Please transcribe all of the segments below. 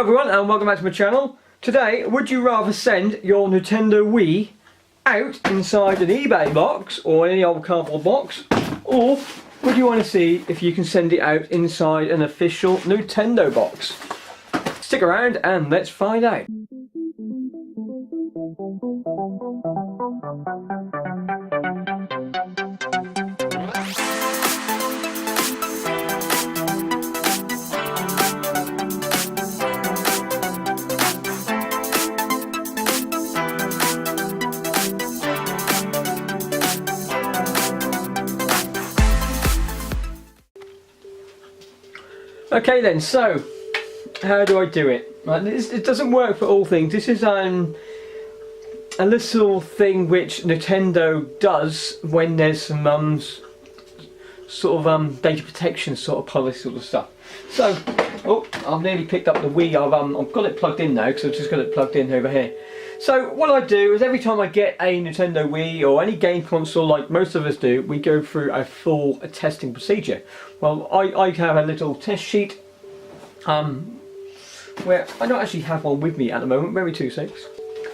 everyone and welcome back to my channel. Today, would you rather send your Nintendo Wii out inside an eBay box or any old cardboard box, or would you want to see if you can send it out inside an official Nintendo box? Stick around and let's find out. Okay then, so how do I do it? It doesn't work for all things. This is a little thing which Nintendo does when there's some sort of data protection sort of policy sort of stuff. So, oh, I've nearly picked up the Wii. I've got it plugged in now because I've just got it plugged in over here. So what I do is every time I get a Nintendo Wii or any game console, like most of us do, we go through a full testing procedure. Well, I have a little test sheet where I don't actually have one with me at the moment. Maybe 2 seconds.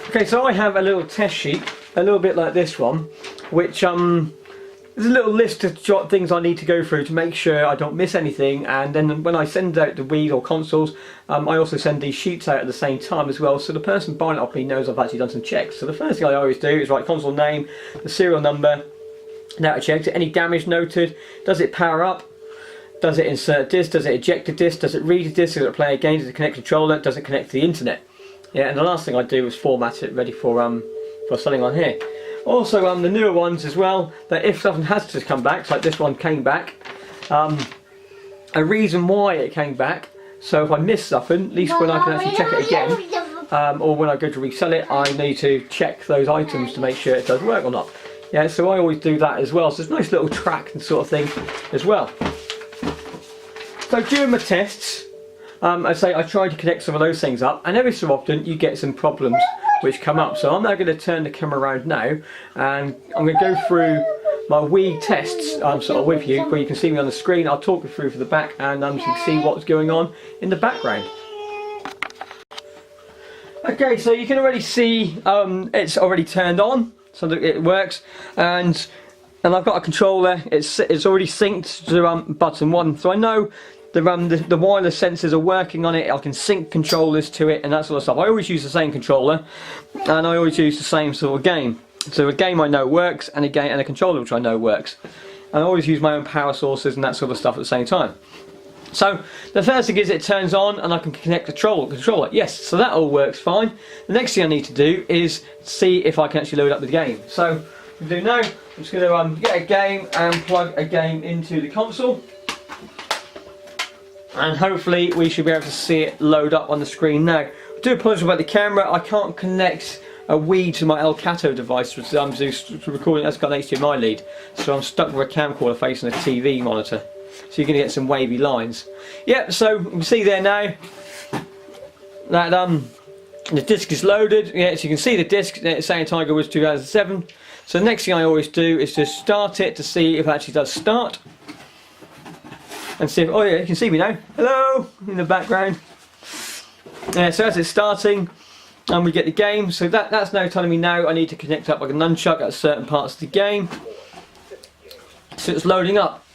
Okay, so I have a little test sheet, a little bit like this one, which there's a little list of things I need to go through to make sure I don't miss anything, and then when I send out the Wii or consoles, I also send these sheets out at the same time as well, so the person buying it off me knows I've actually done some checks. So the first thing I always do is write console name, the serial number, now I checked it, any damage noted, does it power up, does it insert disc, does it eject a disc, does it read a disc, does it play a game, does it connect to controller, does it connect to the internet. Yeah, and the last thing I do is format it ready for selling on here. Also, the newer ones as well, that if something has to come back, like this one came back, a reason why it came back, so if I miss something, at least when I can actually check it again, or when I go to resell it, I need to check those items to make sure it does work or not. Yeah, so I always do that as well, so it's a nice little track and sort of thing as well. So during my tests, I try to connect some of those things up, and every so often you get some problems which come up. So I'm now going to turn the camera around now, and I'm going to go through my Wii tests sort of with you, where you can see me on the screen. I'll talk you through for the back, and you can see what's going on in the background. Okay, so you can already see it's already turned on, so that it works, and I've got a controller. It's already synced to button 1, so I know the wireless sensors are working on it. I can sync controllers to it and that sort of stuff. I always use the same controller, and I always use the same sort of game. So a game I know works, and a controller which I know works. And I always use my own power sources and that sort of stuff at the same time. So the first thing is it turns on and I can connect the controller. Yes, so that all works fine. The next thing I need to do is see if I can actually load up the game. So what I do now, I'm just going to get a game and plug a game into the console. And hopefully we should be able to see it load up on the screen now. I do apologise about the camera. I can't connect a Wii to my Elgato device to recording. That's got an HDMI lead, so I'm stuck with a camcorder facing a TV monitor. So you're going to get some wavy lines. Yep. So you can see there now that the disc is loaded. Yeah, so you can see the disc. It's saying Tiger Woods 2007. So the next thing I always do is just start it to see if it actually does start. And see if, oh yeah, you can see me now. Hello, in the background. Yeah, so as it's starting, and we get the game. So that's now telling me now I need to connect up like a nunchuck at certain parts of the game. So it's loading up.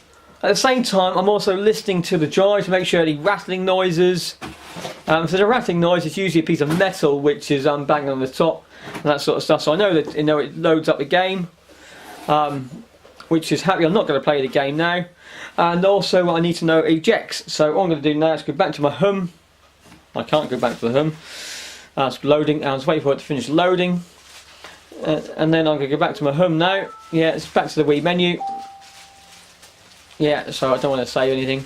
At the same time, I'm also listening to the drive to make sure any rattling noises. So the rattling noise is usually a piece of metal which is banging on the top and that sort of stuff. So I know that it loads up the game, which is happy. I'm not going to play the game now. And also I need to know it ejects. So what I'm going to do now is go back to my home. I can't go back to the home. It's loading. I was waiting for it to finish loading. And then I'm going to go back to my home now. Yeah, it's back to the Wii menu. Yeah, so I don't want to save anything.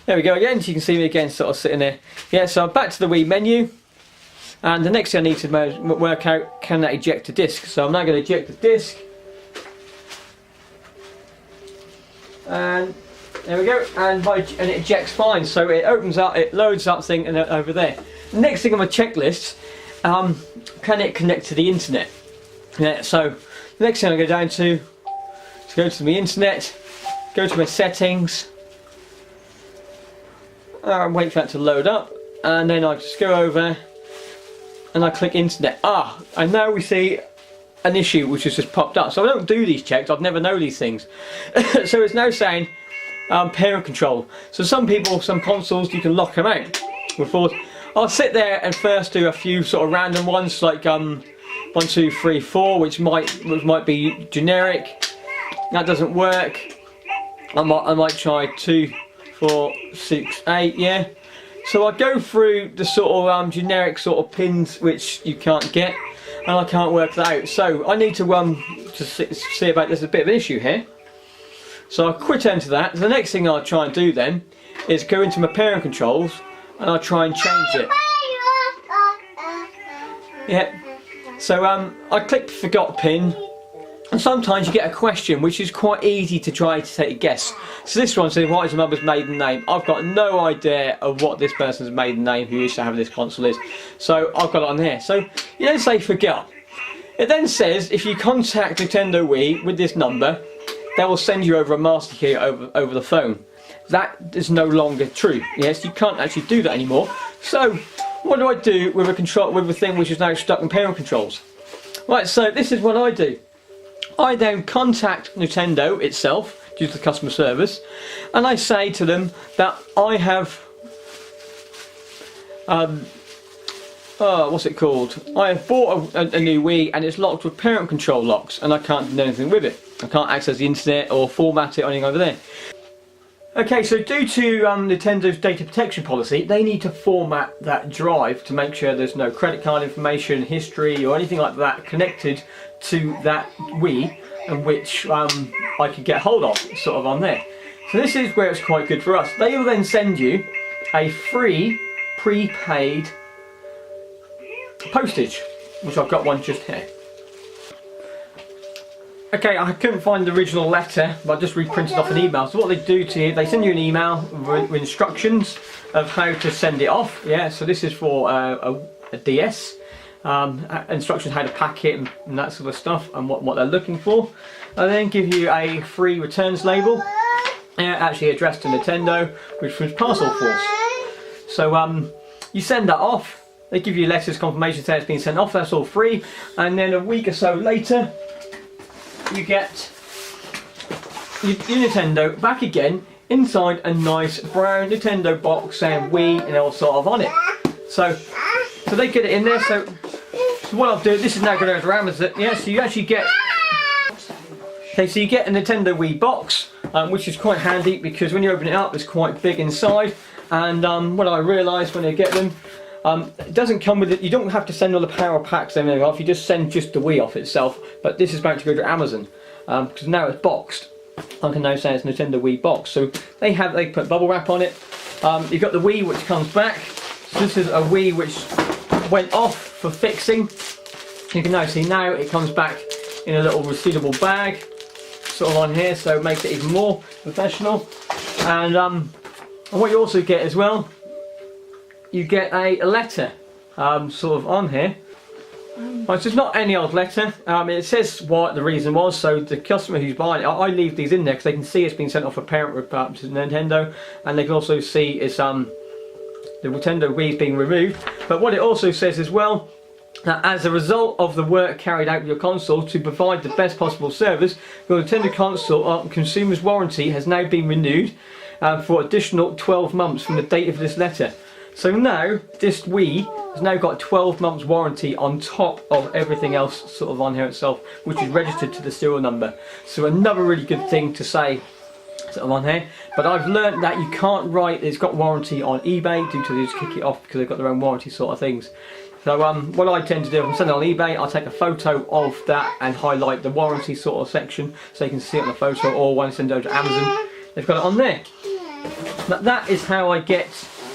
There we go again. So you can see me again sort of sitting there. Yeah, so I'm back to the Wii menu. And the next thing I need to work out, can that eject a disc? So I'm now going to eject the disc. And there we go, and it ejects fine, so it opens up, it loads up thing and over there. The next thing on my checklist, can it connect to the internet? Yeah, so the next thing I go down to is go to the internet, go to my settings, wait for that to load up, and then I just go over and I click internet. And now we see an issue which has just popped up. So I don't do these checks, I'd never know these things. So it's now saying parent control. So some people, some consoles, you can lock them out. Before, I'll sit there and first do a few sort of random ones like 1, 2, 3, 4, which might be generic. That doesn't work. I might try 2, 4, 6, 8. Yeah. So I go through the sort of generic sort of pins which you can't get, and I can't work that out. So I need to see about there's a bit of an issue here. So I quit enter that. The next thing I'll try and do then is go into my parent controls and I'll try and change it. Yeah. So I click forgot pin, and sometimes you get a question which is quite easy to try to take a guess. So this one says, what is the mother's maiden name? I've got no idea of what this person's maiden name who used to have this console is. So I've got it on here. So you don't say forgot. It then says if you contact Nintendo Wii with this number, they will send you over a master key over the phone. That is no longer true. Yes, you can't actually do that anymore. So what do I do with a thing which is now stuck in parent controls? Right, so this is what I do. I then contact Nintendo itself due to the customer service, and I say to them that I have what's it called? I have bought a new Wii and it's locked with parent control locks, and I can't do anything with it. I can't access the internet or format it or anything over there. Okay, so due to Nintendo's data protection policy, they need to format that drive to make sure there's no credit card information, history or anything like that connected to that Wii, and which I could get hold of, sort of on there. So this is where it's quite good for us. They will then send you a free prepaid postage, which I've got one just here. Okay, I couldn't find the original letter, but I just reprinted off an email. So what they do to you, they send you an email with instructions of how to send it off. Yeah, so this is for a DS. Instructions how to pack it and that sort of stuff, and what they're looking for. I then give you a free returns label, actually addressed to Nintendo, which was Parcel Force. So you send that off. They give you letters confirmation saying it's been sent off. That's all free, and then a week or so later, you get your Nintendo back again inside a nice brown Nintendo box saying Wii and all sort of on it. So they get it in there. So what I'll do, this is now going to Amazon. Yeah, so you actually get. Okay, so you get a Nintendo Wii box, which is quite handy because when you open it up, it's quite big inside. And what I realised when I get them, it doesn't come with it. You don't have to send all the power packs and everything off. You just send just the Wii off itself. But this is about to go to Amazon because now it's boxed. I can now say it's Nintendo Wii box. So they put bubble wrap on it. You've got the Wii which comes back. So this is a Wii which went off for fixing. You can now see now it comes back in a little resealable bag, sort of on here. So it makes it even more professional. And what you also get as well, you get a letter sort of on here. Right, so it's not any old letter. It says what the reason was, so the customer who's buying it, I leave these in there because they can see it's been sent off a parent to Nintendo, and they can also see it's the Nintendo Wii is being removed. But what it also says as well, that as a result of the work carried out with your console to provide the best possible service, your Nintendo console consumer's warranty has now been renewed for additional 12 months from the date of this letter. So now, this Wii has now got 12 months warranty on top of everything else sort of on here itself, which is registered to the serial number. So another really good thing to say sort of on here. But I've learned that you can't write it's got warranty on eBay due to they just kick it off because they've got their own warranty sort of things. So what I tend to do, if I'm sending it on eBay, I'll take a photo of that and highlight the warranty sort of section so you can see it on the photo, or when I send it over to Amazon, they've got it on there. But that is how I get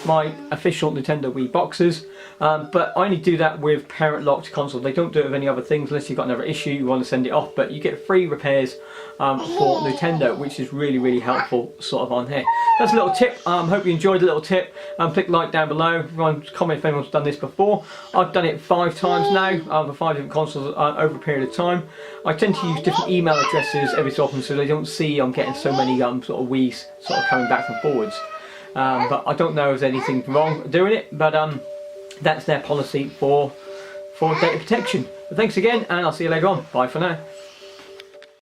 my official Nintendo Wii boxes, but I only do that with parent locked consoles. They don't do it with any other things unless you've got another issue you want to send it off, but you get free repairs for Nintendo, which is really, really helpful sort of on here. That's a little tip. Hope you enjoyed the little tip. Click like down below. Everyone comment if anyone's done this before. I've done it 5 times now for 5 different consoles over a period of time. I tend to use different email addresses every so often so they don't see I'm getting so many sort of Wii's sort of coming back and forwards. but I don't know if there's anything wrong doing it, but that's their policy for data protection. But thanks again, and I'll see you later on. Bye for now.